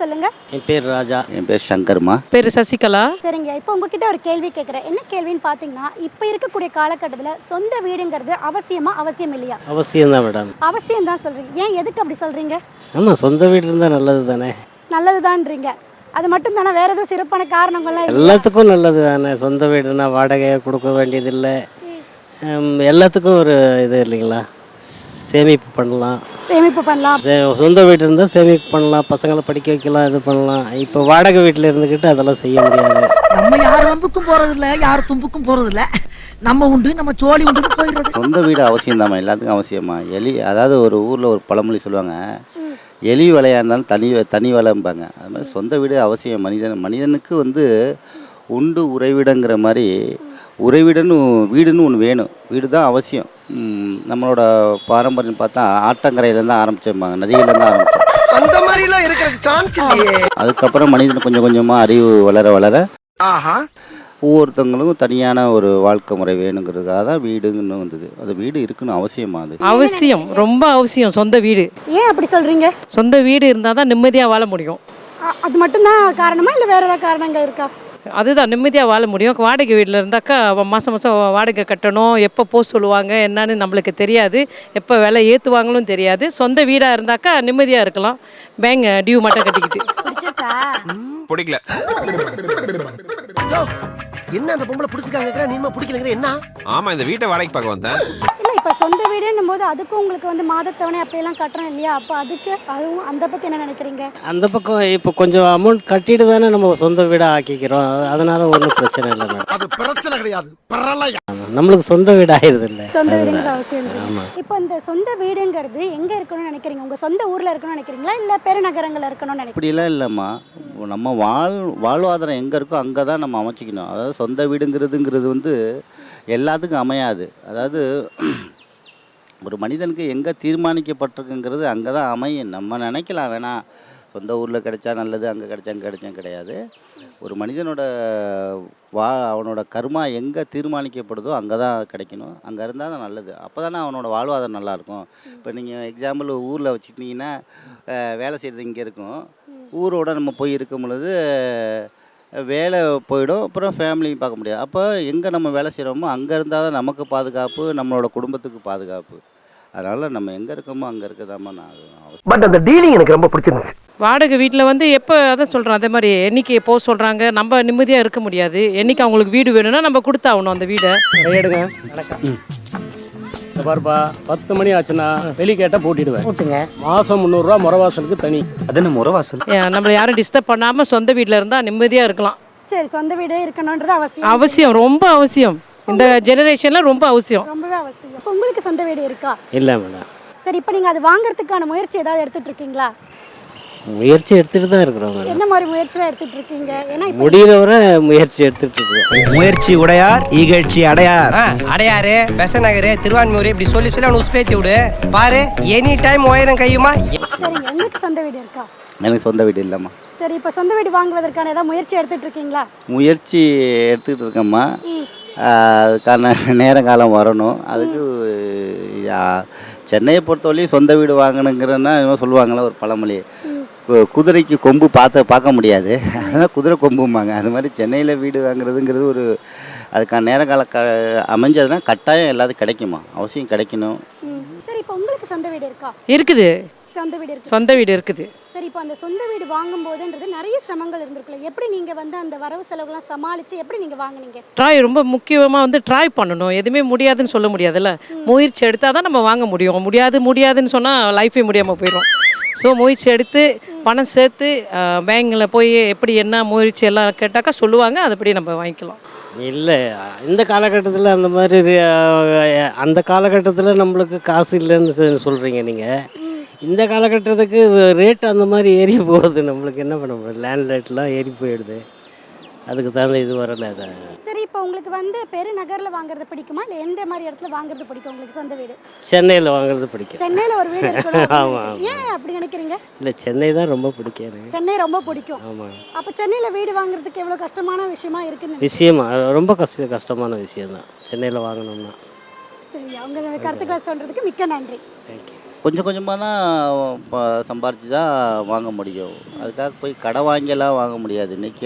சொல்லுங்க. என் பேர் ராஜா. என் பேர் சங்கர்மா. பேர் சசிகலா. சரிங்க, இப்போ உங்ககிட்ட ஒரு கேள்வி கேட்குறேன். என்ன கேள்வின்னு பார்த்தீங்கன்னா, இப்போ இருக்கக்கூடிய காலகட்டத்தில் சொந்த வீடுங்கிறது அவசியமா அவசியம் இல்லையா? அவசியம் தான் மேடம். அவசியம் தான் சொல்றீங்க. ஏன் எதுக்கு அப்படி சொல்றீங்க? ஆமாம், சொந்த வீடு இருந்தால் நல்லது தானே. நல்லதுதான்றீங்க. அது மட்டும் தானே, வேற எதுவும் சிறப்பான காரணங்கள்லாம் இல்லையா? எல்லாத்துக்கும் நல்லது தானே. சொந்த வீடுனா வாடகையை கொடுக்க வேண்டியதில்லை. எல்லாத்துக்கும் ஒரு இது இல்லைங்களா, சேமிப்பு பண்ணலாம். சேமிப்பு பண்ணலாம். சொந்த வீடு இருந்தால் சேமிப்பு பண்ணலாம், பசங்களை படிக்க வைக்கலாம், இது பண்ணலாம். இப்போ வாடகை வீட்டில் இருந்துக்கிட்டு அதெல்லாம் செய்ய முடியாது. நம்ம யார் வம்புக்கும் போறதில்ல, யார் தும்புக்கும் போறதில்ல. நம்ம உண்டு, நம்ம சோழி உண்டு போயிடுறது. சொந்த வீடு அவசியம் தாம்மா, எல்லாத்துக்கும் அவசியமா. அதாவது ஒரு ஊரில் ஒரு பழமொழி சொல்லுவாங்க, எலி வலையாக இருந்தாலும் தனி வலைம்பாங்க. அது மாதிரி சொந்த வீடு அவசியம். மனிதனுக்கு உண்டு உறைவிடங்கிற மாதிரி வீடுன்னு ஒன்று வேணும். வீடு தான் அவசியம். நம்மளோட பாரம்பரியம் பார்த்தா ஆற்றங்கரையிலேருந்து ஆரம்பிச்சிருப்பாங்க, நதியிலேருந்து ஆரம்பித்தோம். அந்த மாதிரிலாம் இருக்கிற சான்ஸ் இல்லையே. அதுக்கப்புறம் மனிதன் கொஞ்சம் கொஞ்சமாக அறிவு வளர ஒவ்வொருத்தவங்களுக்கும் தனியான ஒரு வாழ்க்கை முறை வேணுங்கிறதுக்காக தான் வீடுன்னு வந்தது. அது வீடு இருக்குன்னு அவசியமா? அது அவசியம், ரொம்ப அவசியம் சொந்த வீடு. ஏன் அப்படி சொல்றீங்க? சொந்த வீடு இருந்தால் தான் நிம்மதியாக வாழ முடியும். அது மட்டும்தான் காரணமா, இல்லை வேற ஏதாவது காரணங்கள் இருக்கா? அதுதான் நிம்மதியாக வாழ முடியும். வாடகை வீட்டில் இருந்தாக்கா மாதம் மாதம் வாடகை கட்டணும், எப்போ போக சொல்லுவாங்க என்னன்னு நம்மளுக்கு தெரியாது, எப்போ விலை ஏற்றுவாங்களும் தெரியாது. சொந்த வீடாக இருந்தாக்கா நிம்மதியாக இருக்கலாம், பேங்க் டியூ மட்டும் கட்டிக்கிட்டு. பிடிக்கல. என்ன அந்த பொம்பளை பிடிச்சிருக்காங்க, நீமா பிடிக்கலங்கிற என்ன? ஆமா, இந்த வீட்டை வாடகைக்கு பார்க்க வந்தேன். இல்லை, இப்போ சொந்த வீடுன்னும் போது அதுக்கும் உங்களுக்கு மாதத்தவணை அப்படியெல்லாம் கட்டணும் இல்லையா? அப்போ அதுவும் அந்த பற்றி என்ன நினைக்கிறீங்க? அந்த பக்கம் இப்போ கொஞ்சம் அமௌண்ட் கட்டிட்டு தானே நம்ம சொந்த வீடாக ஆக்கிக்கிறோம். அதனால ஒன்றும் பிரச்சனை இல்லை மேடம். அது பிரச்சனை கிடையாது. நம்மளுக்கு சொந்த வீடு ஆயிடுது இல்லை. சொந்த வீடுங்கிறது அவசியம். இப்போ இந்த சொந்த வீடுங்கிறது எங்கே இருக்கணும்னு நினைக்கிறீங்க? உங்கள் சொந்த ஊரில் இருக்கணும்னு நினைக்கிறீங்களா, இல்லை பெருநகரங்களில் இருக்கணும்னு நினைக்கிறீங்க? இப்படிலாம் இல்லைம்மா. நம்ம வாழ்வாதாரம் எங்கே இருக்கோ அங்கே தான் நம்ம அமைச்சிக்கணும். அதாவது சொந்த வீடுங்கிறது எல்லாத்துக்கும் அமையாது. அதாவது ஒரு மனிதனுக்கு எங்கே தீர்மானிக்கப்பட்டிருக்குங்கிறது அங்கே தான் அமையும். நம்ம நினைக்கலாம் வேணாம், சொந்த ஊரில் கிடைச்சா நல்லது, அங்கே கிடைச்சா அங்கே கிடைச்சா கிடையாது. ஒரு மனிதனோட அவனோட கர்மா எங்கே தீர்மானிக்கப்படுதோ அங்கே தான் கிடைக்கணும். அங்கே இருந்தால் தான் நல்லது. அப்போ தானே அவனோட வாழ்வாதாரம் நல்லாயிருக்கும். இப்போ நீங்கள் எக்ஸாம்பிள் ஊரில் வச்சுக்கிட்டிங்கன்னா, வேலை செய்கிறது இங்கே இருக்கும், ஊரோட நம்ம போய் இருக்கும் பொழுது வேலை போயிடும், அப்புறம் ஃபேமிலியும் பார்க்க முடியாது. அப்போ எங்கே நம்ம வேலை செய்கிறோமோ அங்கே இருந்தால் தான் நமக்கு பாதுகாப்பு, நம்மளோட குடும்பத்துக்கு பாதுகாப்பு. அதனால் நம்ம எங்கே இருக்கோமோ அங்கே இருக்கதாம்மா நான். பட் அந்த டீலிங் எனக்கு ரொம்ப பிடிச்சிருந்துச்சு. வாடகை வீட்டில் எப்போ அதான் சொல்கிறோம், அதே மாதிரி என்னைக்கு போக சொல்கிறாங்க, நம்ம நிம்மதியாக இருக்க முடியாது. என்னைக்கு அவங்களுக்கு வீடு வேணும்னா நம்ம கொடுத்தாகணும் அந்த வீடை. எடுங்க பாருப்பா, 10 மணி ஆச்சுன்னா வெளி கேட்டால் போட்டிடுவேன். மாதம் 300 ரூபா முறவாசலுக்கு தனி. அது என்ன முறவாசல்? நம்மளை யாரும் டிஸ்டர்ப் பண்ணாமல் சொந்த வீட்டில் இருந்தால் நிம்மதியாக இருக்கலாம். சரி, சொந்த வீடு இருக்கணுன்றது அவசியம். அவசியம், ரொம்ப அவசியம். இந்த ஜெனரேஷனில் ரொம்ப அவசியம், ரொம்பவே அவசியம். இப்போ உங்களுக்கு சொந்த வீடு இருக்கா? இல்லை மேடம். சரி, இப்போ நீங்கள் அது வாங்குறதுக்கான முயற்சி ஏதாவது எடுத்துட்டு இருக்கீங்களா? முயற்சி எடுத்துகிட்டு தான் இருக்கிறோம். என்ன மாதிரி முயற்சிலாம் எடுத்துட்டு இருக்கீங்க? ஏன்னா முடிகிறவரை முயற்சி எடுத்துட்டு இருக்கோம். முயற்சி உடையார் ஈகழ்ச்சி அடையார். அடையாறு, பெசநகரு, திருவான்மூர் இப்படி சொல்லி அவனை உஸ்பேத்தி விடு. பாரு, எனி டைம் உயரம் கையுமா. சரிங்க, உங்களுக்கு சொந்த வீடு இருக்கா? எனக்கு சொந்த வீடு இல்லைம்மா. சரி, இப்போ சொந்த வீடு வாங்குவதற்கான ஏதாவது முயற்சி எடுத்துட்டு இருக்கீங்களா? முயற்சி எடுத்துக்கிட்டு இருக்கேம்மா. அதுக்கான நேரங்காலம் வரணும். அதுக்கு சென்னையை பொறுத்தவரையும் சொந்த வீடு வாங்கணுங்கிறன்னா இவங்க சொல்லுவாங்களே ஒரு பழமொழி, குதிரைக்கு கொம்பு பார்க்க முடியாது, அதுதான் குதிரை கொம்பும்பாங்க. அது மாதிரி சென்னையில் வீடு வாங்குறதுங்கிறது அதுக்கான நேரங்காலம் அமைஞ்சதுன்னா கட்டாயம் எல்லாத்துக்கும் கிடைக்குமா, அவசியம் கிடைக்கணும். சரி, இப்போ உங்களுக்கு சொந்த வீடு இருக்கா? இருக்குது. சொந்த வீடு இருக்குது. சரி, இப்போ அந்த சொந்த வீடு வாங்கும் போதுன்றது நிறைய சிரமங்கள் இருந்திருக்குல்ல. எப்படி நீங்கள் அந்த வரவு செலவுலாம் சமாளித்து எப்படி நீங்கள் வாங்கினீங்க? ட்ராய் ரொம்ப முக்கியமாக ட்ராய் பண்ணணும். எதுவுமே முடியாதுன்னு சொல்ல முடியாதுல்ல. முயற்சி எடுத்தால் தான் நம்ம வாங்க முடியும். முடியாதுன்னு சொன்னால் லைஃபே முடியாமல் போயிடும். ஸோ முயற்சி எடுத்து பணம் சேர்த்து பேங்கில் போய் எப்படி என்ன முயற்சி எல்லாம் கேட்டாக்கா சொல்லுவாங்க, அதுபடி நம்ம வாங்கிக்கலாம். இல்லை, இந்த காலகட்டத்தில் அந்த காலகட்டத்தில் நம்மளுக்கு காசு இல்லைன்னு சொல்கிறீங்க நீங்கள். இந்த காலகட்டத்துக்கு ரேட் அந்த மாதிரி ஏறி போகுது. நம்மளுக்கு என்ன பண்ண முடியும், லேண்ட் ரேட்லாம் ஏறி போயிடுது. அதுக்கு தகுந்த இது வரல. அதை சரி, இப்போ உங்களுக்கு பெருநகரில் வாங்குறது பிடிக்குமா, இல்லை எந்த மாதிரி இடத்துல வாங்குறது பிடிக்கும் உங்களுக்கு? சொந்த வீடு சென்னையில் வாங்குறது பிடிக்கும். சென்னையில் ஒரு வீடு இருக்கணும். ஆமாம். ஏன் அப்படி நினைக்கிறீங்க? இல்லை, சென்னை தான் ரொம்ப பிடிக்கும் எனக்கு. சென்னை ரொம்ப பிடிக்கும். ஆமாம். அப்போ சென்னையில் வீடு வாங்குறதுக்கு எவ்வளோ கஷ்டமான விஷயமா இருக்குன்னு? விஷயமா ரொம்ப கஷ்டமான விஷயம்தான் சென்னையில் வாங்கணும்னா. சரி, அவங்க கருத்துக்களை சொல்கிறதுக்கு மிக்க நன்றி. தேங்க்யூ. கொஞ்சம் கொஞ்சமாக தான் சம்பாரித்து தான் வாங்க முடியும். அதுக்காக போய் கடை வாங்கியெல்லாம் வாங்க முடியாது. இன்றைக்கி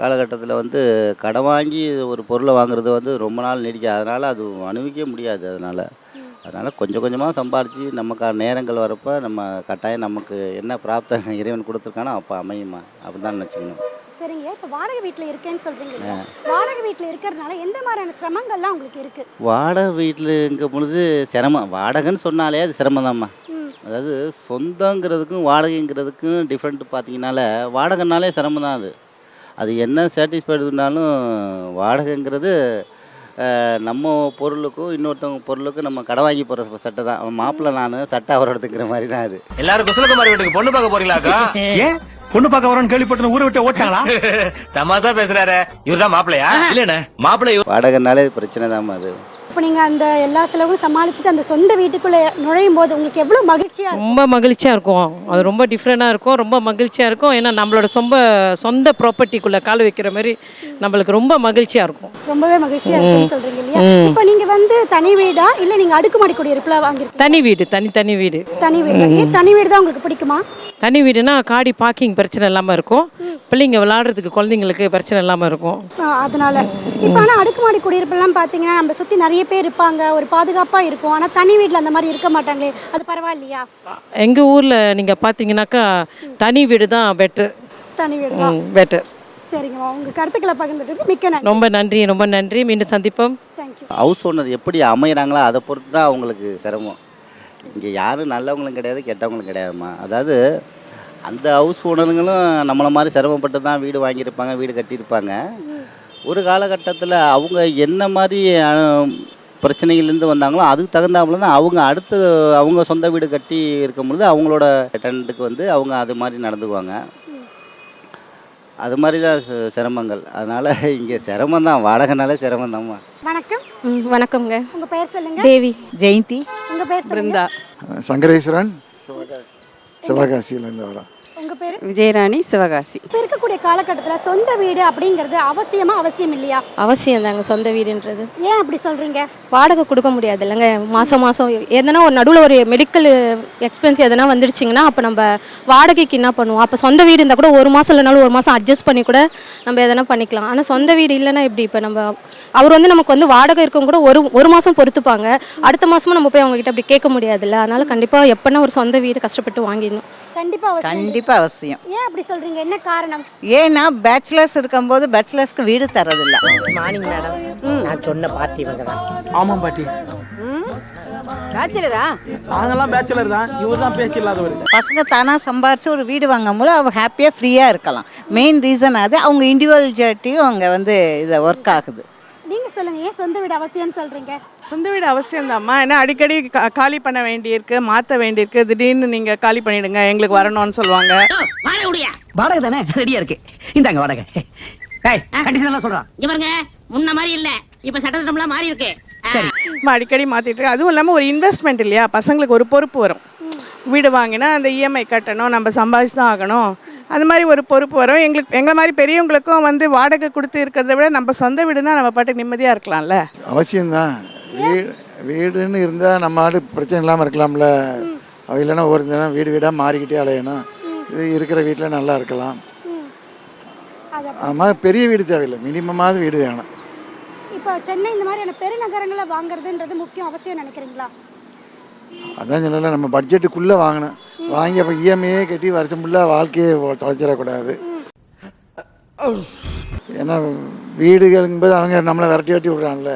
காலகட்டத்தில் வந்து கடை வாங்கி ஒரு பொருளை வாங்குறது வந்து ரொம்ப நாள் நீடிக்காது. அதனால் அது அனுபவிக்க முடியாது. அதனால் கொஞ்சம் கொஞ்சமாக சம்பாரித்து நமக்கான நேரங்கள் வரப்போ நம்ம கட்டாயம் நமக்கு என்ன பிராப்தம் இறைவன் கொடுத்துருக்கானோ அப்போ அமையுமா அப்படி தான் நினச்சிக்கணும். சரிங்க, இப்போ வாடகை வீட்டில் இருக்கேன்னு சொல்கிறீங்க. வாடகை வீட்டில் இருக்கிறதுனால எந்த மாதிரியான சிரமங்கள்லாம் உங்களுக்கு இருக்குது? வாடகை வீட்டில்ங்கும் பொழுது சிரமம். வாடகைன்னு சொன்னாலே அது சிரமம்தாம்மா. அதாவது சொந்தங்கிறதுக்கும் வாடகைங்கிறதுக்கும் டிஃப்ரெண்ட் பார்த்தீங்கன்னால வாடகைனாலே சிரமம் தான். அது என்ன சாட்டிஸ்ஃபைடுனாலும் வாடகைங்கிறது நம்ம பொருளுக்கும் இன்னொருத்தவங்க பொருளுக்கும் நம்ம கடை வாங்கி போகிற சட்டை தான். மாப்பிள்ளை நான் சட்டை அவரோட எடுத்துக்கிற மாதிரி தான் அது. எல்லாரும் குசலகுமாரி வீட்டுக்கு பொண்ணு பார்க்க போறீங்களாக்கா? ஏன் பொண்ணு பார்க்க வரோன்னு கேள்விப்பட்டு ஊரை விட்டு ஓட்டாங்களா? தமாசா பேசுறாரு. இவர்தான் மாப்பிள்ளையா? இல்லண்ணே மாப்பிள்ளை. வாடகைனாலே பிரச்சனை தான் அது. இப்போ நீங்கள் அந்த எல்லா செலவும் சமாளிச்சுட்டு அந்த சொந்த வீட்டுக்குள்ளே நுழையும் போது உங்களுக்கு எவ்வளோ மகிழ்ச்சியாக இருக்கும்? ரொம்ப மகிழ்ச்சியாக இருக்கும். அது ரொம்ப டிஃப்ரெண்ட்டாக இருக்கும், ரொம்ப மகிழ்ச்சியாக இருக்கும். ஏன்னா நம்மளோட சொந்த ப்ராப்பர்ட்டிக்குள்ளே கால் வைக்கிற மாதிரி நம்மளுக்கு ரொம்ப மகிழ்ச்சியாக இருக்கும். ரொம்பவே மகிழ்ச்சியாக இருக்குன்னு சொல்கிறீங்க இல்லையா? இப்போ நீங்கள் வந்து தனி வீடா இல்லை நீங்கள் அடுக்குமாடி குடியிருப்பில் வாங்கியிருக்கீங்க? தனி வீடு, தனி வீடு. தனி வீடு. தனி வீடு தான் உங்களுக்கு பிடிக்குமா? தனி வீடுனா காடி பார்க்கிங் பிரச்சனை இல்லாமல் இருக்கும், பிள்ளைங்க விளாடுறதுக்கு குழந்தைங்களுக்கு பிரச்சனை இல்லாமல் இருக்கும். அதனால இப்போ ஆனால் அடுக்குமாடி குடியிருப்பெல்லாம் பார்த்தீங்கன்னா நம்ம சுற்றி நிறைய பேர் இருப்பாங்க, ஒரு பாதுகாப்பாக இருக்கும். ஆனால் தனி வீட்டில் அந்த மாதிரி இருக்க மாட்டாங்களே, அது பரவாயில்லையா? எங்கள் ஊரில் நீங்கள் பார்த்தீங்கன்னாக்கா தனி வீடு தான் பெட்டர். தனி வீடு தான் பெட்டர். சரிங்க, உங்கள் கருத்துக்களை பகிர்ந்துட்டு மிக்க நன்றி. ரொம்ப நன்றி. மீண்டும் சந்திப்போம். தேங்க்யூ. ஹவுஸ் ஓனர் எப்படி அமைகிறாங்களோ அதை பொறுத்து தான் அவங்களுக்கு சிரமம். இங்கே யாரும் நல்லவங்களும் கிடையாது, கெட்டவங்களும் கிடையாதுமா. அதாவது அந்த ஹவுஸ் ஓனருங்களும் நம்மளை மாதிரி சிரமப்பட்டு தான் வீடு வாங்கியிருப்பாங்க, வீடு கட்டியிருப்பாங்க. ஒரு காலகட்டத்தில் அவங்க என்ன மாதிரி பிரச்சனைகள்லேருந்து வந்தாங்களோ அதுக்கு தகுந்தாப்புல தான் அவங்க சொந்த வீடு கட்டி இருக்கும் பொழுது அவங்களோட டெனண்ட்டுக்கு வந்து அவங்க அது மாதிரி நடந்துக்குவாங்க. அது மாதிரி தான் சிரமங்கள். அதனால் இங்கே சிரமம் தான், வாடகைனாலே சிரமம் தான்மா. வணக்கம். வணக்கங்க. உங்கள் பேர் சொல்லுங்கள். தேவி. ஜெயந்தி. உங்கள் பேர் பிருந்தா. சங்கரேஸ்வரன் சிவகாசியிலேருந்து வரோம். உங்கள் பேர்? விஜயராணி, சிவகாசி. இப்போ இருக்கக்கூடிய காலகட்டத்தில் சொந்த வீடு அப்படிங்கிறது அவசியம் இல்லையா? அவசியம் தாங்க சொந்த வீடுன்றது. ஏன் அப்படி சொல்கிறீங்க? வாடகை கொடுக்க முடியாது இல்லைங்க. மாதம் எதனா ஒரு நடுவில் ஒரு மெடிக்கல் எக்ஸ்பென்ஸ் எதனா வந்துடுச்சிங்கன்னா அப்போ நம்ம வாடகைக்கு என்ன பண்ணுவோம்? அப்போ சொந்த வீடு இருந்தால் கூட ஒரு மாதம் இல்லைனாலும் ஒரு மாதம் அட்ஜஸ்ட் பண்ணி கூட நம்ம எதனா பண்ணிக்கலாம். ஆனால் சொந்த வீடு இல்லைன்னா எப்படி? இப்போ அவர் நமக்கு வாடகை இருக்கவங்க கூட ஒரு மாதம் பொறுத்துப்பாங்க, அடுத்த மாதமும் நம்ம போய் அவங்ககிட்ட அப்படி கேட்க முடியாதுல்ல. அதனால் கண்டிப்பாக எப்போனா ஒரு சொந்த வீடு கஷ்டப்பட்டு வாங்கிடணும். கண்டிப்பாக அவசியம். ஏன் அப்படி சொல்கிறீங்க? என்ன காரணம்? ஏன்னா பேச்சுலர்ஸ் இருக்கும்போது பேச்சுலர்ஸ்க்கு வீடு தரதில்ல. மார்னிங் மேடம், நான் சொன்ன பார்ட்டி இவங்க தான். ஆமாம் பாட்டி, பேச்சுலரா? நாங்கெல்லாம் பேச்சுலர் தான், இவர் தான் பேச்சு இல்லாதவர். பசங்க தானாக சம்பாரிச்சு ஒரு வீடு வாங்கும்போது அவங்க ஹாப்பியாக ஃப்ரீயாக இருக்கலாம். மெயின் ரீசன் அது. அவங்க இண்டிவிஜுவாலிட்டியும் அங்கே இதை ஒர்க் ஆகுது. நீங்கள் சொல்லுங்கள், ஏன் சொந்த வீடு அவசியம்னு சொல்கிறீங்க? சொந்த வீடு அவசியம் தான்மா. ஏன்னா அடிக்கடி காலி பண்ண வேண்டியிருக்கு, மாற்ற வேண்டியிருக்கு. திடீர்னு நீங்கள் காலி பண்ணிவிடுங்க, எங்களுக்கு வரணும்னு சொல்லுவாங்க. வாடகை தானே ரெடியா இருக்கு, இந்தாங்க வாடகை. கண்டிஷன் சொல்றான். இவருங்க முன்ன மாதிரி இல்ல, இப்ப சட்டத்திட்டம்லாம் மாறி இருக்கு. சரி, அடிக்கடி மாற்றிட்டு இருக்கு. அதுவும் இல்லாமல் ஒரு இன்வெஸ்ட்மெண்ட் இல்லையா, பசங்களுக்கு ஒரு பொறுப்பு வரும். வீடு வாங்கினா அந்த இஎம்ஐ கட்டணும், நம்ம சம்பாதிச்சு தான் ஆகணும். அது மாதிரி ஒரு பொறுப்பு வரும். எங்களை மாதிரி பெரியவங்களுக்கும் வாடகை கொடுத்து இருக்கிறத விட நம்ம சொந்த வீடுனா நம்ம பாட்டுக்கு நிம்மதியாக இருக்கலாம்ல. அவசியம்தான். வீடுன்னு இருந்தால் நம்ம ஆடு பிரச்சனை இல்லாமல் இருக்கலாம்ல. அவ இல்லைன்னா ஒரு தினம் வீடாக மாறிக்கிட்டே அலையணும். இது இருக்கிற வீட்டில் நல்லா இருக்கலாம். ஆமாம், பெரிய வீடு தேவையில்லை, மினிமமாவது வீடு வேணும். இப்போ சென்னை இந்த மாதிரியான பெருநகரங்களை வாங்குறதுன்றது முக்கியம் அவசியம் நினைக்கிறீங்களா? அதான் சொன்னல, நம்ம பட்ஜெட்டுக்குள்ளே வாங்கணும். வாங்கி அப்போ இஎம்ஐயே கட்டி வருஷம் ஃபுல்லாக வாழ்க்கையை தொலைச்சிடக்கூடாது. ஏன்னா வீடுகளுங்கும்போது அவங்க நம்மளை விரட்டி விட்றாங்கல்ல,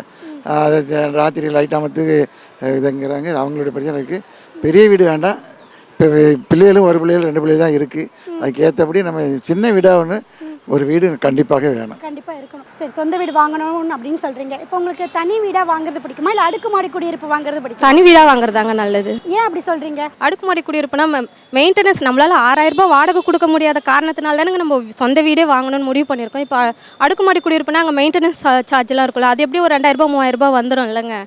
அதை ராத்திரி லைட் அமர்த்துக்கு இதுங்கிறாங்க. அவங்களுடைய பிரச்சனை இருக்குது. பெரிய வீடு வேண்டாம். இப்போ பிள்ளைகளும் ஒரு பிள்ளைகள் 2 பிள்ளைகள் தான் இருக்குது. அதுக்கு ஏற்றபடி நம்ம சின்ன வீடாக ஒரு வீடு கண்டிப்பாக வேணும். கண்டிப்பாக இருக்கணும். சரி, சொந்த வீடு வாங்கணும் அப்படின்னு சொல்கிறீங்க. இப்போ உங்களுக்கு தனி வீடாக வாங்குறது பிடிக்குமா இல்லை அடுக்குமாடி குடியிருப்பு வாங்குறது பிடிக்கும்? தனி வீடாக வாங்குறதாங்க நல்லது. ஏன் அப்படி சொல்கிறீங்க? அடுக்குமாடி குடியிருப்புனா மெயின்டெனன்ஸ் நம்மளால் 6000 ரூபாய் வாடகை கொடுக்க முடியாத காரணத்தினால தானே நம்ம சொந்த வீடே வாங்கணும்னு முடிவு பண்ணியிருக்கோம். இப்போ அடுக்குமாடி குடியிருப்புனா அங்கே மெயின்டெனன்ஸ் சார்ஜெலாம் இருக்குல்ல, அது எப்படி ஒரு 2000 ரூபாய் 3000 ரூபாய் வந்துடும் இல்லைங்க.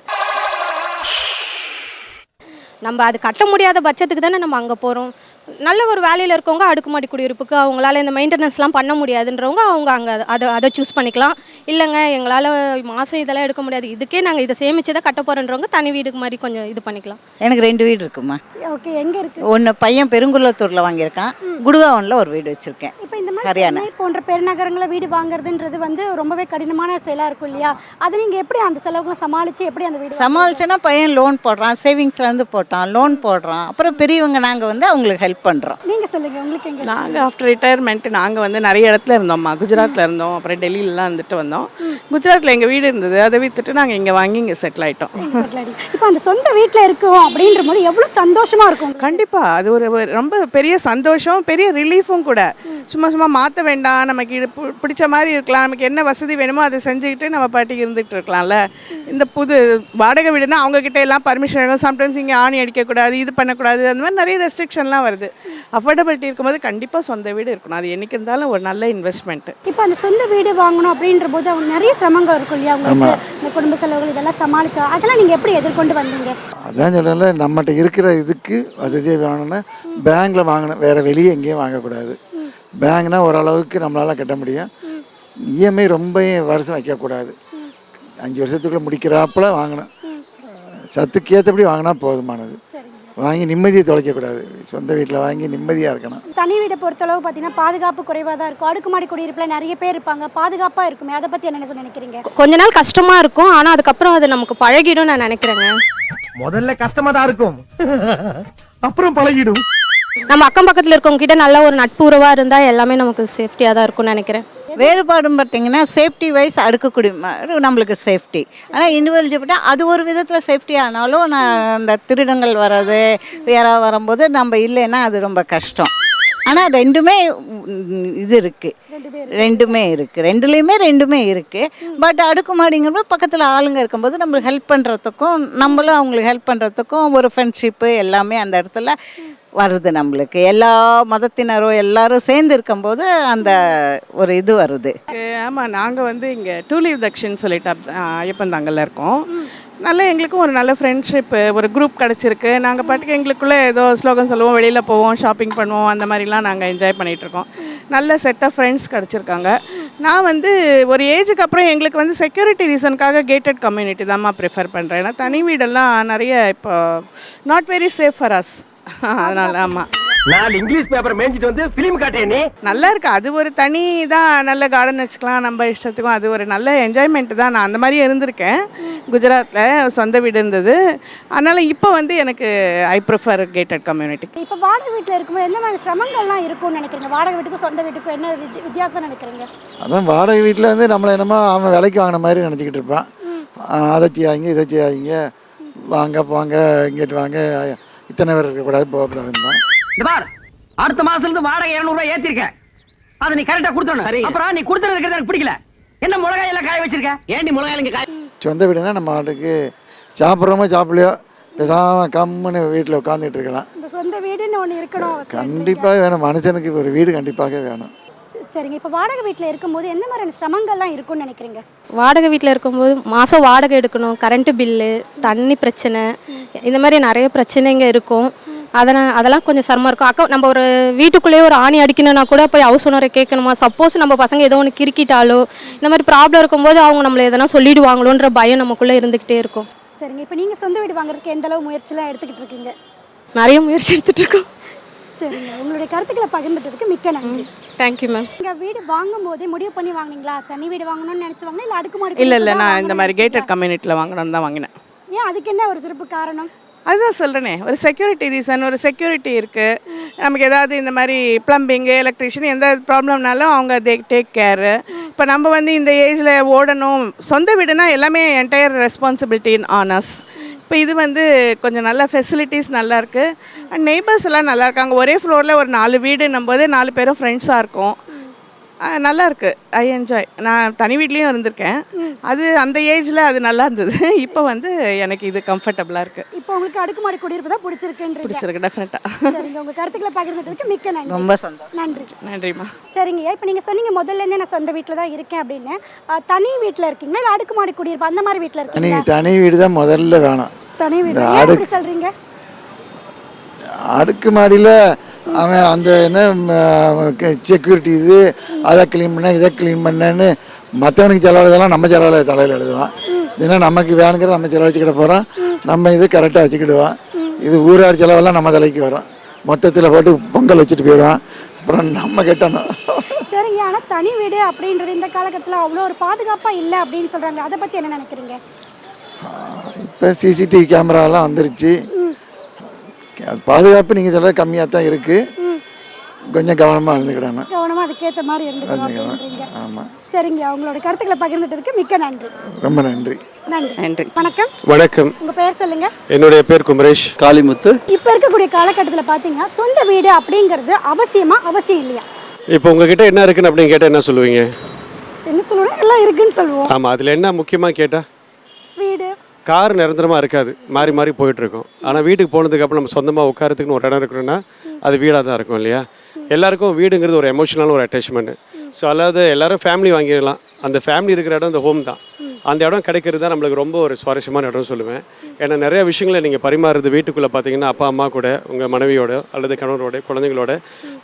நம்ம அது கட்ட முடியாத பட்சத்துக்கு தானே நம்ம அங்கே போகிறோம். நல்ல ஒரு வேலையில் இருக்கவங்க அடுக்குமாடி குடியிருப்புக்கு அவங்களால இந்த மெயின்டெனன்ஸ்லாம் பண்ண முடியாதுன்றவங்க அவங்க அங்கே அதை சூஸ் பண்ணிக்கலாம். இல்லைங்க எங்களால் மாதம் இதெல்லாம் எடுக்க முடியாது, இதுக்கே நாங்கள் இதை சேமிச்சு தான் கட்ட போகிறோன்றவங்க தனி வீடுக்கு மாதிரி கொஞ்சம் இது பண்ணிக்கலாம். எனக்கு 2 வீடு இருக்குமா. ஓகே, எங்கே இருக்குது? ஒன்று பையன் பெருங்குளத்தூரில் வாங்கியிருக்கான், குடுகாவனில் ஒரு வீடு வச்சுருக்கேன். இப்போ இந்த மாதிரி சென்னை போன்ற பெருநகரங்களில் வீடு வாங்குறதுன்றது வந்து ரொம்பவே கடினமான செயலாக இருக்கும் இல்லையா? அதை நீங்கள் எப்படி அந்த செலவுகளை சமாளித்து எப்படி அந்த வீடு சமாளிச்சேன்னா பையன் லோன் போடுறான், சேவிங்ஸ்லேருந்து போட்டான், லோன் போடுறான். அப்புறம் பெரியவங்க நாங்கள் வந்து அவங்களுக்கு ஹெல்ப் பண்ணுறோம். நீங்கள் சொல்லுங்கள், உங்களுக்கு எங்கே? நாங்கள் ஆஃப்டர் ரிட்டையர்மெண்ட் நாங்கள் வந்து நிறைய இடத்துல இருந்தோம்மா. குஜராத்தில் இருந்தோம், அப்புறம் டெல்லியிலலாம் இருந்துட்டு வந்தோம். குஜராத்தில் எங்கள் வீடு இருந்தது, அதை விற்றுட்டு நாங்கள் இங்கே வாங்கி இங்கே செட்டில் ஆகிட்டோம். இப்போ அந்த சொந்த வீட்டில் இருக்கோம் அப்படின்ற போது எவ்வளோ சந்தோஷமாக இருக்கும். கண்டிப்பாக அது ஒரு ரொம்ப பெரிய சந்தோஷம், பெரிய ரிலீஃபும் கூட. சும்மா மாற்ற வேண்டாம், நமக்கு இது பிடிச்ச மாதிரி இருக்கலாம், நமக்கு என்ன வசதி வேணுமோ அதை செஞ்சுக்கிட்டு நம்ம பாட்டிக்கு இருந்துகிட்டு இருக்கலாம்ல. இந்த புது வாடகை வீடுனா அவங்கக்கிட்ட எல்லாம் பர்மிஷன் இருக்கும். சம்டைம்ஸ் இங்கே ஆணி அடிக்கக்கூடாது, இது பண்ணக்கூடாது, அந்த மாதிரி நிறைய ரெஸ்ட்ரிக்ஷன்லாம் வருது. அஃபோர்டபிலிட்டி இருக்கும்போது கண்டிப்பாக சொந்த வீடு இருக்கணும். அது என்றைக்கு இருந்தாலும் ஒரு நல்ல இன்வெஸ்ட்மெண்ட்டு. இப்போ அந்த சொந்த வீடு வாங்கணும் அப்படின்ற போது அவங்க நிறைய சிரமங்கள் இருக்கும் இல்லையா? அவங்களுக்கு இந்த குடும்ப செலவுகள் இதெல்லாம் சமாளிச்சா அதெல்லாம் நீங்கள் எப்படி எதிர்கொண்டு வந்தீங்க? அதான் சொல்லல, நம்மகிட்ட இருக்கிற இதுக்கு வசதியாக வேணும்னா பேங்க்கில் வாங்கணும், வேறு வெளியே எங்கேயும் வாங்கக்கூடாது. பேங்க்னா ஓரளவுக்கு நம்மளால் கட்ட முடியும். இஎம்ஐ ரொம்ப வருஷம் வைக்கக்கூடாது, 5 வருஷத்துக்குள்ளே முடிக்கிறாப்புல வாங்கணும். சத்துக்கு ஏற்றபடி வாங்கினா போதுமானது. வாங்கி நிம்மதியை தொலைக்கக்கூடாது. சொந்த வீட்டில் வாங்கி நிம்மதியாக இருக்கணும். தனி வீடை பொறுத்தளவு பார்த்தீங்கன்னா பாதுகாப்பு குறைவாக தான் இருக்கும். அடுக்குமாடி குடியிருப்பில் நிறைய பேர் இருப்பாங்க, பாதுகாப்பாக இருக்குமே, அதை பற்றி என்ன நினைக்கிறீங்க? கொஞ்ச நாள் கஷ்டமாக இருக்கும், ஆனால் அதுக்கப்புறம் அது நமக்கு பழகிடும் நான் நினைக்கிறேங்க. முதல்ல கஷ்டமா தான் இருக்கும், அப்புறம் பழகிடும். நம்ம அக்கம் பக்கத்தில் இருக்கவங்க கிட்ட நல்ல ஒரு நட்பு உறவாக இருந்தால் எல்லாமே நமக்கு சேஃப்டியாக தான் இருக்கும்னு நினைக்கிறேன். வேறுபாடும் பார்த்தீங்கன்னா சேஃப்டி வைஸ் அடுக்கக்கூடிய நம்மளுக்கு சேஃப்டி. ஆனால் இண்டிவிஜுவல் அது ஒரு விதத்தில் சேஃப்டி ஆனாலும் நான் அந்த திருடங்கள் வர்றது யாராவது வரும்போது நம்ம இல்லைன்னா அது ரொம்ப கஷ்டம். ஆனால் ரெண்டுமே இது இருக்குது, ரெண்டுலேயுமே இருக்குது. பட் அடுக்குமாடிங்கிறப்ப பக்கத்தில் ஆளுங்க இருக்கும்போது நம்மளுக்கு ஹெல்ப் பண்ணுறதுக்கும் நம்மளும் அவங்களுக்கு ஹெல்ப் பண்ணுறதுக்கும் ஒரு ஃப்ரெண்ட்ஷிப்பு எல்லாமே அந்த இடத்துல வருது. நம்மளுக்கு எல்லா மதத்தினரும் எல்லாரும் சேர்ந்து இருக்கும்போது அந்த ஒரு இது வருது. ஆமாம், நாங்கள் வந்து இங்கே டூலிவ் தக்ஷன் சொல்லிட்டு ஐயப்பந்தாங்கல்ல இருக்கோம். நல்ல எங்களுக்கும் ஒரு நல்ல ஃப்ரெண்ட்ஷிப்பு, ஒரு குரூப் கிடச்சிருக்கு. நாங்கள் பாட்டுக்கு எங்களுக்குள்ளே ஏதோ ஸ்லோகன் சொல்லுவோம், வெளியில் போவோம், ஷாப்பிங் பண்ணுவோம், அந்த மாதிரிலாம் நாங்கள் என்ஜாய் பண்ணிகிட்ருக்கோம். நல்ல செட் ஆஃப் ஃப்ரெண்ட்ஸ் கிடச்சிருக்காங்க. நான் வந்து ஒரு ஏஜுக்கு அப்புறம் எங்களுக்கு வந்து செக்யூரிட்டி ரீசனுக்காக கேட்டட் கம்யூனிட்டி தான்மா ப்ரிஃபர் பண்ணுறேன். ஏன்னா தனி வீடெல்லாம் நிறைய இப்போ not very safe for us. அதனால ஆமாம், 4 இங்கிலீஷ் பேப்பர் மேய்ஞ்சிட்டு வந்து ஃபிலிம் காட்டிய நீ நல்லா இருக்கு. அது ஒரு தனி தான், நல்ல கார்டன் வச்சுக்கலாம் நம்ம இஷ்டத்துக்கும். அது ஒரு நல்ல என்ஜாய்மெண்ட்டு தான். நான் அந்த மாதிரி இருந்திருக்கேன் குஜராத்தில், சொந்த வீடு இருந்தது. அதனால் இப்போ வந்து எனக்கு ஐ ப்ரிஃபர் கேட்டட் கம்யூனிட்டி. இப்போ வாடகை வீட்டில் இருக்கும்போது எந்த மாதிரி சிரமங்கள்லாம் இருக்கும்னு நினைக்கிறீங்க? வாடகை வீட்டுக்கும் சொந்த வீட்டுக்கும் என்ன வித்தியாசம் நினைக்கிறீங்க? அதான் வாடகை வீட்டில் வந்து நம்மளை என்னமோ அவன் விலைக்கு வாங்கின மாதிரி நினச்சிக்கிட்டு இருப்பான். அதை செய்யாங்க, இதை செய்யாங்க, வாங்க போங்க, இங்கிட்டு வாங்க, இத்தனை பேர் இருக்கக்கூடாது, போகக்கூடாதுன்னு தான். அடுத்த மாசத்துல இருந்து வாடகை 200 ரூபாய் ஏத்திருக்கேன். அதை நீ கரெக்டா கொடுத்துடணும். அப்புறம் நீ கொடுத்துட்டு இருக்கிறது எனக்கு பிடிக்கல. என்ன மிளகாய் எல்லாம் காய வச்சிருக்க? ஏன்டி மிளகாய் இங்க காய? சொந்த வீடுனா நம்ம ஆட்டுக்கு சாப்பிட்றோமோ சாப்பிடலையோ பேசாமல் கம்முன்னு வீட்டில் உட்காந்துட்டு இருக்கலாம். இந்த சொந்த வீடுன்னு ஒன்று இருக்கணும், கண்டிப்பாக வேணும். மனுஷனுக்கு ஒரு வீடு கண்டிப்பாக வேணும். சரிங்க, இப்போ வாடகை வீட்டில் இருக்கும்போது எந்த மாதிரியான சிரமங்கள்லாம் இருக்கும்னு நினைக்கிறீங்க? வாடகை வீட்டில் இருக்கும்போது மாதம் வாடகை எடுக்கணும், கரண்ட்டு பில்லு, தண்ணி பிரச்சனை, இந்த மாதிரி நிறைய பிரச்சனைங்க இருக்கும். அதெல்லாம் கொஞ்சம் சிரமம் இருக்கும். நம்ம ஒரு வீட்டுக்குள்ளேயே ஒரு ஆணி அடிக்கணும்னா கூட போய் ஹவுஸ் ஓனரை கேட்கணுமா? சப்போஸ் நம்ம பசங்க ஏதோ ஒன்று கிறுக்கிட்டாலோ இந்த மாதிரி ப்ராப்ளம் இருக்கும்போது அவங்க நம்மளை எதனா சொல்லிடுவாங்களோன்ற பயம் நமக்குள்ளே இருந்துக்கிட்டே இருக்கும். சரிங்க, இப்போ நீங்கள் சொந்த வீடு வாங்குறதுக்கு எந்த அளவு முயற்சிலாம் எடுத்துக்கிட்டு இருக்கீங்க? நிறைய முயற்சி எடுத்துகிட்டு இருக்கோம். சரிங்க, உங்களுடைய கருத்துக்களை பகிர்ந்துட்டதுக்கு மிக்க நன்றி. Thank you ma'am. நீங்கள் வீடு வாங்கும் போதே முடிவு பண்ணி வாங்கினீங்களா? தனி வீடு வாங்கணும்னு நினச்சி வாங்கினா இல்லை அடுக்குமாடி? இல்லை, நான் இந்த மாதிரி கேட்டட் கம்யூனிட்டியில் வாங்கணும்னு தான் வாங்கினேன். ஏன், அதுக்கு என்ன ஒரு சிறப்பு காரணம்? அதுதான் சொல்கிறேனே, ஒரு செக்யூரிட்டி ரீசன், ஒரு செக்யூரிட்டி இருக்குது. நமக்கு ஏதாவது இந்த மாதிரி ப்ளம்பிங்கு, எலக்ட்ரிஷியன் எந்த ப்ராப்ளம்னாலும் அவங்க டேக் கேரு. இப்போ நம்ம வந்து இந்த ஏஜில் ஓடணும், சொந்த வீடுனா எல்லாமே என்டையர் ரெஸ்பான்சிபிலிட்டி ஆன் அஸ். இப்போ இது வந்து கொஞ்சம் நல்ல ஃபெசிலிட்டிஸ் நல்லாயிருக்கு. அண்ட் நெய்பர்ஸ் எல்லாம் நல்லா இருக்காங்க. ஒரே ஃப்ளோரில் ஒரு 4 வீடுன்னும் போது 4 பேரும் ஃப்ரெண்ட்ஸாக இருக்கும். நல்லா இருக்கு, ஐ என்ஜாய். நான் தனி வீட்லேயும் இருந்திருக்கேன், அது அந்த ஏஜில் அது நல்லா இருந்தது. இப்போ வந்து எனக்கு இது கம்ஃபர்டபுளாக இருக்குது. இப்போ உங்களுக்கு அடுக்குமாடி குடியிருப்பு தான் பிடிச்சிருக்கு? டெஃபினட்டாக. சரிங்க, உங்கள் கருத்துக்களை பகிர்ந்ததுக்கு மிக்க நன்றி. ரொம்ப சந்தோஷம். நன்றி. நன்றிம்மா. சரிங்க, இப்போ நீங்கள் சொன்னீங்க முதல்லேருந்தே நான் சொந்த வீட்டில் தான் இருக்கேன் அப்படின்னு. தனி வீட்டில் இருக்கீங்களா இல்லை அடுக்குமாடி குடியிருப்பு அந்த மாதிரி வீட்டில் இருக்கீங்களா? தனி வீடு தான் முதல்ல வேணும். தனி வீடு எப்படி சொல்கிறீங்க? அடுக்குமாடியில் அவன் அந்த என்ன செக்யூரிட்டி இது அதை க்ளீன் பண்ண இதை க்ளீன் பண்ணேன்னு மற்றவனுக்கு செலவழிதெல்லாம் நம்ம செலவில் தலையில் எழுதுவான். ஏன்னா நமக்கு வேணுங்கிற நம்ம செலவழிச்சுக்கிட போகிறோம், நம்ம இது கரெக்டாக வச்சுக்கிடுவோம். இது ஊராட்சி செலவெல்லாம் நம்ம தலைக்கு வரும். மொத்தத்தில் போட்டு பொங்கல் வச்சுட்டு போயிடுவான். அப்புறம் நம்ம கெட்டணும். சரிங்க, ஆனால் தனி வீடு அப்படின்றது இந்த காலகட்டத்தில் அவ்வளோ ஒரு பாதுகாப்பாக இல்லை அப்படின்னு சொல்கிறாங்க. அதை பற்றி என்ன நினைக்கிறீங்க? இப்போ சிசிடிவி கேமராலாம் வந்துருச்சு. பாதுகாப்பு நீங்கள் சொல்கிற கம்மியாக தான் இருக்குது. கொஞ்சம் கவனமாக இருந்துக்கிடணும். கவனமாக அதுக்கேற்ற மாதிரி இருந்துக்கணும். ஆமாம். சரிங்க, அவங்களோட கருத்துக்களை பகிர்ந்துட்டதுக்கு மிக்க நன்றி. ரொம்ப நன்றி. நன்றி. வணக்கம். வணக்கம். உங்கள் பேர் சொல்லுங்கள். என்னுடைய பேர் குமரேஷ் காளிமுத்து. இப்போ இருக்கக்கூடிய காலகட்டத்தில் பார்த்தீங்கன்னா சொந்த வீடு அப்படிங்கிறது அவசியம் இல்லையா? இப்போ உங்ககிட்ட என்ன இருக்குன்னு அப்படின்னு கேட்டால் என்ன சொல்லுவீங்க? என்ன சொல்லுவோம், எல்லாம் இருக்குன்னு சொல்லுவோம். ஆமாம், அதில் என்ன முக்கியமாக கேட்டால் வீடு, கார் நிரந்தரமாக இருக்காது, மாறி மாறி போயிட்டுருக்கோம். ஆனால் வீட்டுக்கு போனதுக்கப்புறம் நம்ம சொந்தமாக உட்காரத்துக்குன்னு ஒரு இடம் இருக்கணும்னா அது வீடாக தான் இருக்கும் இல்லையா? எல்லாருக்கும் வீடுங்கிறது ஒரு எமோஷனலான ஒரு அட்டாச்மெண்ட்டு. ஸோ அதாவது எல்லோரும் ஃபேமிலி வாங்கிடலாம், அந்த ஃபேமிலி இருக்கிற இடம் இந்த ஹோம் தான். அந்த இடம் கிடைக்கிறது தான் நம்மளுக்கு ரொம்ப ஒரு சுவாரஸ்யமான இடம் சொல்லுவேன். ஏன்னா நிறைய விஷயங்களை நீங்கள் பரிமாறுறது வீட்டுக்குள்ளே பார்த்தீங்கன்னா அப்பா அம்மா கூட, உங்கள் மனைவியோட அல்லது கணவரோட குழந்தைங்களோட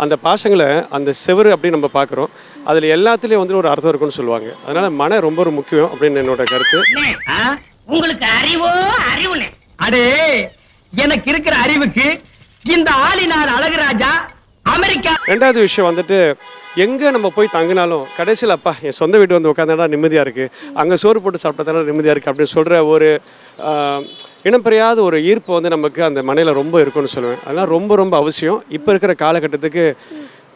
அந்த பாசங்களை அந்த செவரு அப்படி நம்ம பார்க்குறோம். அதில் எல்லாத்துலேயும் வந்து ஒரு அர்த்தம் இருக்குன்னு சொல்லுவாங்க. அதனால் மன ரொம்ப ஒரு முக்கியம் அப்படின்னு என்னோட கருத்து. உங்களுக்கு அறிவுனே அடே, எனக்கு இருக்கிற அறிவுக்கு இந்த ஆளினார் அழகுராஜா அமெரிக்கா. ரெண்டாவது விஷயம் வந்துட்டு எங்கே நம்ம போய் தங்கினாலும் கடைசியில் அப்பா என் சொந்த வீட்டு வந்து உட்காந்தா நிம்மதியாக இருக்குது, அங்கே சோறு போட்டு சாப்பிட்டா நிம்மதியாக இருக்குது அப்படின்னு சொல்கிற ஒரு இனம்பெரியாத ஒரு ஈர்ப்பு வந்து நமக்கு அந்த மனையில் ரொம்ப இருக்குன்னு சொல்லுவேன். அதெல்லாம் ரொம்ப ரொம்ப அவசியம். இப்போ இருக்கிற காலகட்டத்துக்கு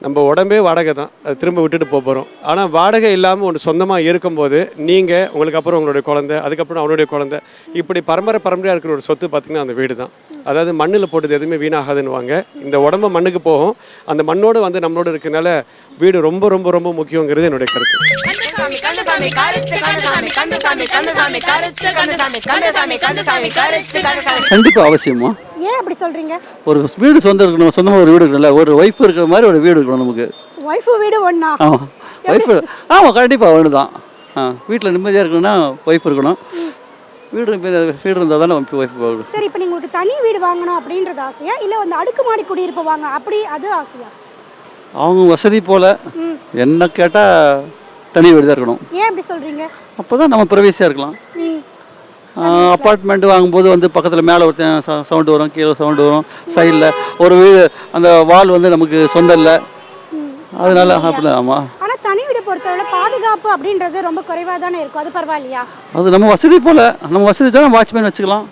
நம்ம உடம்பே வாடகை தான், அதை திரும்ப விட்டுட்டு போகிறோம். ஆனால் வாடகை இல்லாமல் ஒன்று சொந்தமாக இருக்கும்போது நீங்கள் உங்களுக்கு அப்புறம் உங்களுடைய குழந்தை, அதுக்கப்புறம் அவனுடைய குழந்தை, இப்படி பரம்பரையாக இருக்கிற ஒரு சொத்து பார்த்திங்கன்னா அந்த வீடு தான். அதாவது மண்ணில் போட்டது எதுவுமே வீணாகாதுன்னுவாங்க. இந்த உடம்பு மண்ணுக்கு போகும், அந்த மண்ணோடு வந்து நம்மளோட இருக்கனால வீடு ரொம்ப ரொம்ப ரொம்ப முக்கியங்கிறது என்னுடைய கருத்து. கண்டிப்பா அவசியமா. ஏன் அப்படி சொல்றீங்க? ஒரு வீடு இருக்கணும், சொந்தமாக ஒரு வீடு இருக்கணும்ல, ஒரு ஒய்ஃப் இருக்கிற மாதிரி ஒரு வீடு இருக்கணும் நமக்கு. ஒய்ஃப் வீடு ஒண்ணா? ஆமா, ஒய்ஃப் கண்டிப்பா ஒண்ணுதான். வீட்டில் நிம்மதியாக இருக்கணும்னா ஒய்ஃப் இருக்கணும். வீடு இருந்தால் தானே ஒய்ஃப் போகணும். சரி, இப்போ நீங்கள் தனி வீடு வாங்கணும் அப்படின்றது ஆசையா, இல்லை வந்து அடுக்குமாடி குடியிருப்பு வாங்க அப்படி அது ஆசையா? அவங்க வசதி போல் என்ன கேட்டால் தனி வீடு தான் இருக்கணும். ஏன் அப்படி சொல்கிறீங்க? அப்போ தான் நம்ம ப்ரைவசியாக இருக்கலாம். அப்பார்ட்மெண்ட் வாங்கும்போது வந்து பக்கத்தில் மேலே ஒருத்தன் சவுண்டு வரும், கீழே சவுண்டு வரும், சைடில் ஒரு வீடு அந்த வால் வந்து நமக்கு சொந்தம் இல்லை, அதனால அப்படி. ஆமாம், ஆனால் தனி வீடு பொறுத்தவரை பாதுகாப்பு அப்படின்றது ரொம்ப குறைவாக தானே இருக்கும், அது பரவாயில்லையா? அது நம்ம வசதி போல், நம்ம வசதி தான் வாட்ச்மேன் வச்சுக்கலாம்,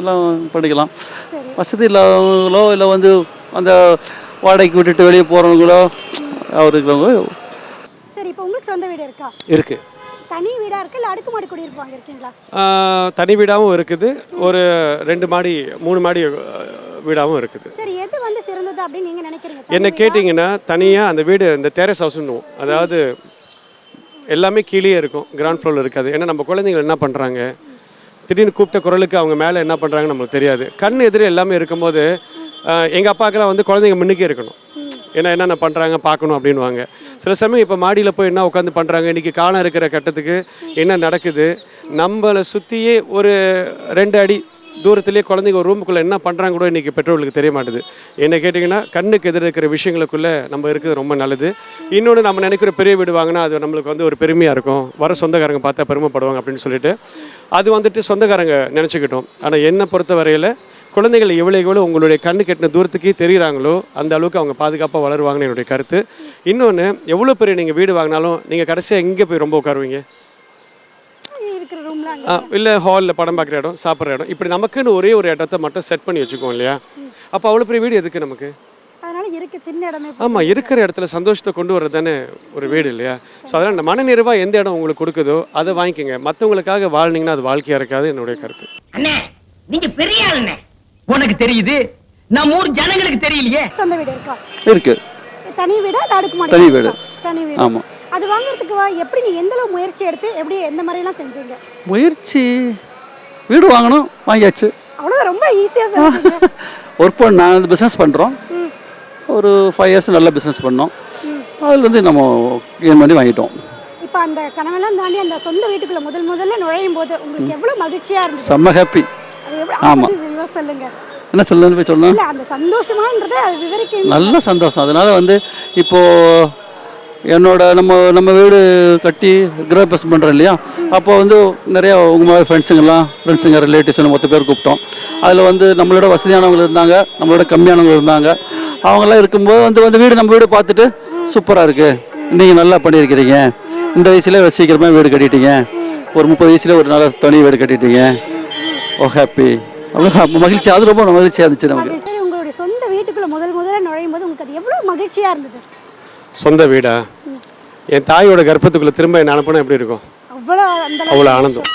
எல்லாம் படிக்கலாம். வசதி இல்லாதவங்களோ இல்லை வந்து அந்த வாடகைக்கு விட்டுட்டு வெளியே போகிறவங்களோ அவர் இருக்கிறவங்க. சரி, இப்போ உங்களுக்கு சொந்த வீடு இருக்கா? இருக்குது. தனி வீடாக இருக்குது இல்லை அடுக்குமாடி குடியிருப்பு வாங்கியிருக்கீங்களா? தனி வீடாகவும் இருக்குது, ஒரு 2 மாடி 3 மாடி வீடாகவும் இருக்குது. சரி, எது வந்து சிறந்தது அப்படின்னு நீங்கள் நினைக்கிறீங்க? என்ன கேட்டிங்கன்னா தனியாக அந்த வீடு இந்த டெரஸ் ஹவுஸ்ன்னுவோம், அதாவது எல்லாமே கீழே இருக்கும், கிரவுண்ட் ஃப்ளோரில் இருக்காது. ஏன்னா நம்ம குழந்தைங்க என்ன பண்ணுறாங்க, திடீர்னு கூப்பிட்ட குரலுக்கு அவங்க மேலே என்ன பண்ணுறாங்கன்னு நம்மளுக்கு தெரியாது. கண் எதிரே எல்லாமே இருக்கும்போது எங்கள் அப்பாக்கெல்லாம் வந்து குழந்தைங்க முன்னுக்கே இருக்கணும், ஏன்னா என்னென்ன பண்ணுறாங்க பார்க்கணும் அப்படின்வாங்க. சில சமயம் இப்போ மாடியில் போய் என்ன உட்காந்து பண்ணுறாங்க, இன்றைக்கி காண இருக்கிற கட்டத்துக்கு என்ன நடக்குது, நம்மளை சுற்றியே ஒரு 2 அடி தூரத்துலேயே குழந்தைங்க ஒரு ரூமுக்குள்ளே என்ன பண்ணுறாங்க கூட இன்றைக்கி பெற்றோர்களுக்கு தெரிய மாட்டுது. என்ன கேட்டிங்கன்னா கண்ணுக்கு எதிர இருக்கிற விஷயங்களுக்குள்ளே நம்ம இருக்கிறது ரொம்ப நல்லது. இன்னொன்று, நம்ம நினைக்கிற பெரிய வீடு வாங்கினா அது நம்மளுக்கு வந்து ஒரு பெருமையாக இருக்கும், வர சொந்தக்காரங்க பார்த்தா பெருமைப்படுவாங்க அப்படின்னு சொல்லிட்டு அது வந்துட்டு சொந்தக்காரங்க நினச்சிக்கிட்டோம். ஆனால் என்னை பொறுத்த வரையில் குழந்தைகள் எவ்வளோ உங்களுடைய கண்ணு கெட்டின தூரத்துக்கே தெரிகிறாங்களோ அந்த அளவுக்கு அவங்க பாதுகாப்பாக வளருவாங்கன்னு என்னுடைய கருத்து. இன்னொன்று, எவ்வளோ பெரிய நீங்கள் வீடு வாங்கினாலும் நீங்கள் கடைசியாக எங்கே போய் ரொம்ப உட்காருவீங்க? இல்லை ஹாலில் படம் பார்க்குற இடம், சாப்பிட்ற இடம், இப்படி நமக்குன்னு ஒரே ஒரு இடத்த மட்டும் செட் பண்ணி வச்சுக்கோம் இல்லையா? அப்போ அவ்வளோ பெரிய வீடு எதுக்கு நமக்கு? ஆமாம், இருக்கிற இடத்துல சந்தோஷத்தை கொண்டு வர்றது தானே ஒரு வீடு இல்லையா? ஸோ அதனால் இந்த மனநிறைவாக எந்த இடம் உங்களுக்கு கொடுக்குதோ அதை வாங்கிக்கோங்க. மற்றவங்களுக்காக வாழ்ந்தீங்கன்னா அது வாழ்க்கையாக இருக்காது என்னுடைய கருத்து. அண்ணே, நீங்க பெரிய ஆளுண்ணே, உனக்கு தெரியுது, நம்ம ஊர் ஜனங்களுக்கு தெரியலையே. சொந்த வீடு இருக்கா? இருக்கு. தனி வீடா இல்ல அடுக்குமாடி? தனி வீடு. தனி வீடு. ஆமா. அது வாங்குறதுக்கு எப்படி நீங்க எந்த அளவு முயற்சி எடுத்து எப்படி எந்த மாதிரி எல்லாம் செஞ்சீங்க? முயற்சி, வீடு வாங்கணும், வாங்கியாச்சு. அவ்வளவு ரொம்ப ஈஸியா சொல்றீங்க. ஒர்க் பண்ண நான் வந்து பிசினஸ் பண்றோம். ஒரு 5 இயர்ஸ் நல்ல பிசினஸ் பண்ணோம். அதுல வந்து நம்ம கெயின் பண்ணி வாங்கிட்டோம். இப்போ அந்த கனவெல்லாம் தாண்டி அந்த சொந்த வீட்டுக்குள்ள முதல்ல நுழையும் போது உங்களுக்கு எவ்வளவு மகிழ்ச்சியா இருந்துச்சு? செம்ம ஹாப்பி. அது எப்படி சொல்லுங்க. என்ன சொல்லணும்னு போய் சொல்லணும். இல்ல அந்த சந்தோஷமான்றதை அது விவரிக்க நல்ல சந்தோஷம். அதனால் வந்து இப்போது என்னோட நம்ம வீடு கட்டி கிரகப்பிரவேசம் பண்ணுறோம் இல்லையா, அப்போ வந்து நிறையா உங்கள் மாதிரி ஃப்ரெண்ட்ஸுங்க ரிலேட்டிவ்ஸ் மொத்த பேர் கூப்பிட்டோம். அதில் வந்து நம்மளோட வசதியானவங்க இருந்தாங்க, நம்மளோட கம்மியானவங்க இருந்தாங்க. அவங்களாம் இருக்கும்போது வந்து வீடு நம்ம வீடு பார்த்துட்டு சூப்பராக இருக்குது, நீங்கள் நல்லா பண்ணியிருக்கிறீங்க, இந்த வயசுல சீக்கிரமாக வீடு கட்டிட்டீங்க, ஒரு 30 வயசுல ஒரு நல்ல தனி வீடு கட்டிட்டீங்க, ஓ ஹாப்பி, அவ்வளோ மகிழ்ச்சி. அது ரொம்ப மகிழ்ச்சியாக இருந்துச்சு நமக்கு. உங்களுடைய சொந்த வீட்டுக்குள்ள முதல்ல நுழையும் போது உங்களுக்கு அது எவ்வளவு மகிழ்ச்சியா இருந்தது? சொந்த வீடா? என் தாயோட கர்ப்பத்துக்குள்ளே திரும்ப என்ன அனுப்பினா எப்படி இருக்கும்? அவ்வளோ ஆனந்தம்.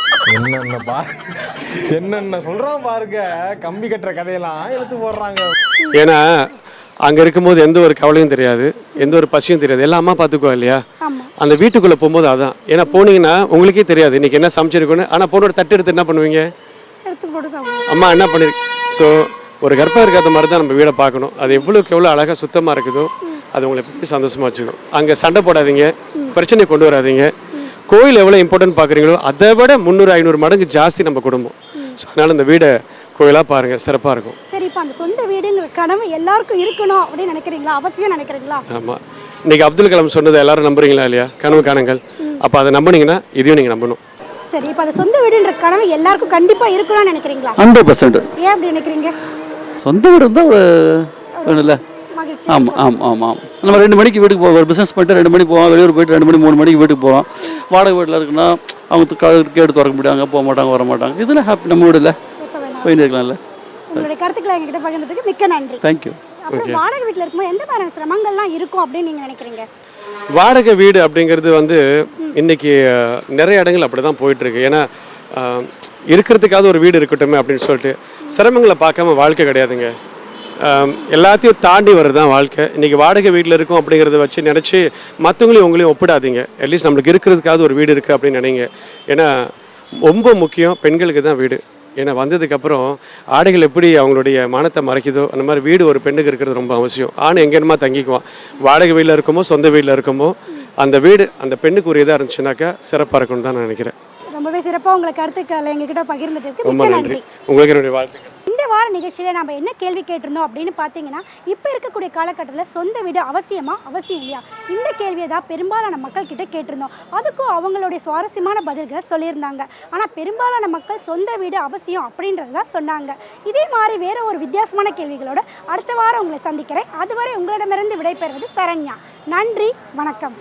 என்னென்ன சொல்றான் பாருங்க, கம்பி கட்டுற கதையெல்லாம் எடுத்து போடுறாங்க. ஏன்னா அங்கே இருக்கும்போது எந்த ஒரு கவலையும் தெரியாது, எந்த ஒரு பசியும் தெரியாது, எல்லாம் அம்மா பார்த்துக்குவா இல்லையா. அந்த வீட்டுக்குள்ளே போகும்போது அதான். ஏன்னா போனீங்கன்னா உங்களுக்கே தெரியாது இன்றைக்கி என்ன சமைச்சிருக்கோன்னு. ஆனால் போனோட தட்டு எடுத்து என்ன பண்ணுவீங்க? அம்மா என்ன பண்ணிருக்கு. ஸோ ஒரு கர்ப்பம் இருக்காத மாதிரி தான் நம்ம வீடை பார்க்கணும். அது எவ்வளோக்கு எவ்வளோ அழகாக சுத்தமாக இருக்குதோ அது உங்களை எப்படி சந்தோஷமாக வச்சுக்கணும். அங்கே சண்டை போடாதீங்க, பிரச்சனை கொண்டு வராதிங்க. கோயில் எவ்வளோ இம்பார்ட்டன்ட் பார்க்குறீங்களோ அதை விட 300-500 மடங்கு ஜாஸ்தி நம்ம குடும்பம். ஸோ அதனால் இந்த வீடை கோயிலாக பாருங்கள், சிறப்பாக இருக்கும். சரி, இப்போ அந்த சொந்த வீடுங்கிற கனவு எல்லாருக்கும் இருக்கணும் அப்படின்னு நினைக்கிறீங்களா? அவசியம் நினைக்கிறீங்களா? ஆமாம். இன்றைக்கி அப்துல் கலாம் சொன்னதை எல்லாரும் நம்புறீங்களா இல்லையா? கனவு காணுங்கள். அப்போ அதை நம்பினீங்கன்னா இதையும் நீங்கள் நம்பணும். சரி, இப்போ அந்த சொந்த வீடுன்ற கனவு எல்லாருக்கும் கண்டிப்பாக இருக்கணும்னு நினைக்கிறீங்களா? 100%. ஏன் அப்படி நினைக்கிறீங்க? சொந்த வீடு இருந்தால் ஒரு வேணும்ல. ஆமாம். நம்ம 2 மணிக்கு வீட்டுக்கு போவோம். ஒரு பிஸ்னஸ் பண்ணிட்டு 2 மணிக்கு போவோம், வெளியூர் போயிட்டு 2 மணி 3 மணிக்கு வீட்டுக்கு போவோம். வாடகை வீட்டில் இருக்குன்னா அவங்க கேட்டு திறக்க முடியாங்க, போக மாட்டாங்க, வர மாட்டாங்க. இதில் ஹாப்பி, நம்ம வீடு இல்லை, போயிட்டு இருக்கலாம்ல. உங்களுடைய கருத்துக்களை எங்ககிட்ட பகிர்ந்ததுக்கு மிக்க நன்றி. தேங்க்யூ. அப்புறம் வாடகை வீட்டில் இருக்கும்போது எந்த மாதிரி சிரமங்கள்லாம் இருக்கும் அப்படின்னு நீங்கள் நினைக்கிறீங்க? வாடகை வீடு அப்படிங்கிறது வந்து இன்றைக்கி நிறைய இடங்கள் அப்படி தான் போயிட்டுருக்கு. ஏன்னா இருக்கிறதுக்காவது ஒரு வீடு இருக்கட்டுமே அப்படின்னு சொல்லிட்டு சிரமங்களை பார்க்காம வாழ்க்கை கிடையாதுங்க. எல்லாத்தையும் தாண்டி வர்றது தான் வாழ்க்கை. இன்றைக்கி வாடகை வீட்டில் இருக்கும் அப்படிங்கிறத வச்சு நினச்சி மற்றவங்களையும் உங்களையும் ஒப்பிடாதீங்க. அட்லீஸ்ட் நம்மளுக்கு இருக்கிறதுக்காவது ஒரு வீடு இருக்குது அப்படின்னு நினைங்க. ஏன்னா ரொம்ப முக்கியம் பெண்களுக்கு தான் வீடு. ஏன்னா வந்ததுக்கப்புறம் ஆடைகள் எப்படி அவங்களுடைய மானத்தை மறைக்குதோ அந்த மாதிரி வீடு ஒரு பெண்ணுக்கு இருக்கிறது ரொம்ப அவசியம். ஆண் எங்கேனுமா தங்கிக்குவான். வாடகை வீட்டில் இருக்கமோ சொந்த வீட்டில் இருக்கமோ அந்த வீடு அந்த பெண்ணுக்கு ஒரு இதாக இருந்துச்சுனாக்கா சிறப்பாக இருக்கும்னு தான் நான் நினைக்கிறேன். ரொம்பவே சிறப்பாக உங்களை கருத்துக்களை எங்ககிட்ட பகிர்ந்துட்டு ரொம்ப நன்றி. உங்களுக்கு என்னுடைய வாழ்த்துக்கள். இந்த வார நிகழ்ச்சியில் நம்ம என்ன கேள்வி கேட்டிருந்தோம் அப்படின்னு பார்த்தீங்கன்னா, இப்போ இருக்கக்கூடிய காலகட்டத்தில் சொந்த வீடு அவசியமா அவசியம் இல்லையா, இந்த கேள்வியை தான் பெரும்பாலான மக்கள் கிட்ட கேட்டிருந்தோம். அதுக்கும் அவங்களுடைய சுவாரஸ்யமான பதில்களை சொல்லியிருந்தாங்க. ஆனால் பெரும்பாலான மக்கள் சொந்த வீடு அவசியம் அப்படின்றது தான் சொன்னாங்க. இதே மாதிரி வேற ஒரு வித்தியாசமான கேள்விகளோட அடுத்த வாரம் உங்களை சந்திக்கிறேன். அதுவரை உங்களிடமிருந்து விடைபெறுவது சரண்யா. நன்றி, வணக்கம்.